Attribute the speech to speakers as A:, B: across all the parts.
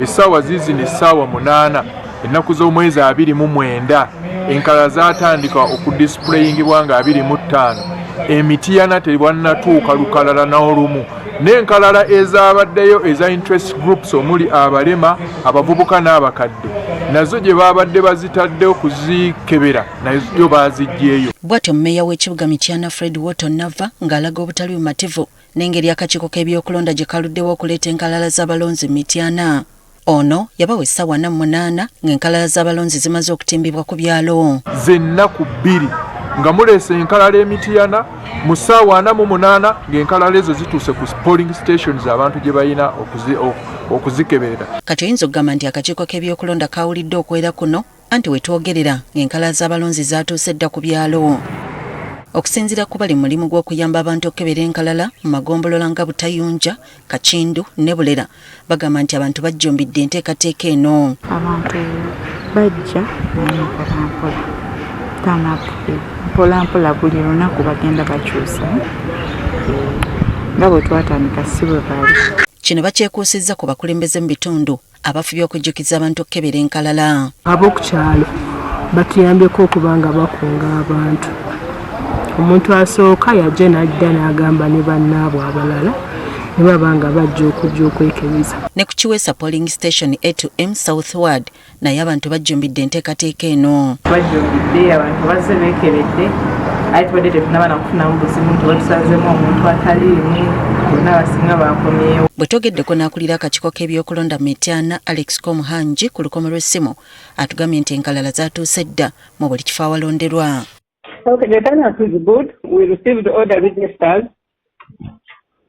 A: Essaawa zizino essaawa 8 ennaku z'omwezi 29 enkalala zaatandika okudisplayingibwa nga 25 Emityana tebwannatuuka lukalala n'olumu n'enkalala ezabaddeyo eza interest groups omuli abalema abavubuka n'abakadde nazo gye baabadde bazitadde okuzikebera nazo baazijjeeyo.
B: Bw'atyo mmeeya w'ekibuga Mityana Fred Wotton Nava ng'alaga obutali bumativu n'engeri akakiiko k'ebyokulonda gye kaluddewo okuleeta enkalala z'abalonzi Mityana. Ono yabawa essaawa 8 ng'enkalala z'abalonzi zimaze okutimbibwa ku byalo.
A: Z'ennaku 2 nga muleese enkalala Emityana mu ssaawa 48 ng'enkalala ezo zituuse ku polling stations abantu gye balina okuzikeberera.
B: Kati oyinza okugamba nti akakiiko k'ebyokulonda kawulidde okwera kuno anti wetwogerera ng'enkalala z'abalonzi zaatuuse dda ku byalo. Okusinziira ku bali mulimu gw'okuyamba abantu okukebera enkalala mu magombolola nga Butayunja, Kakindu ne Bulera bagamba nti abantu bajjumbidde enteekateeka eno.
C: Abantu bajja naye mpolampola buli lunaku bagenda bakyusa nga bwe twatandika si bwe bali.
B: Kino bakyekuusizza ku bakulembeze mu bitundu abafubye okujjukiza abantu okukebera enkalala.
D: Ab'oku kyalo batuyambyeko okuba nga bakunga abantu. Omuntu asooka yajja n'adda n'agamba ne bannaabwe abalala ne baba nga bajja okujja okwekebeza.
B: Ne ku Kiweesa polling station A2M Southward naye abantu bajjumbidde enteekateeka eno.
C: Bajjumbidde abantu bazze beekebedde aye tubadde tetunaba nakufunamu buzibu nti batusazeemu omuntu ataliimu bonna abasinga bakomyewo.
B: Bwe twogeddeko n'akulira akakiiko k'ebyokulonda Mityana Alex Komuhangi ku lukomo lw'essimu atugambye nti enkalala zaatuuse dda mu buli kifo awalonderwa.
E: Okay, the turnout is good. We received all the registers,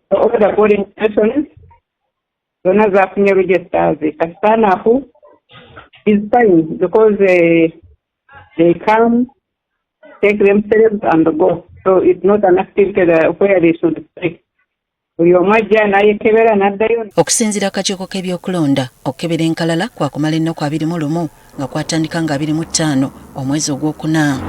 E: all the polling stations. Zona zafunye registers. The turnout is fine because they come, take themselves and go. So it's not an activity where they should stay.
B: Okusinziira akakiiko k'ebyokulonda okukebera enkalala kwakumala ennaku 21 nga kwatandika nga 25 omwezi ogwokuna.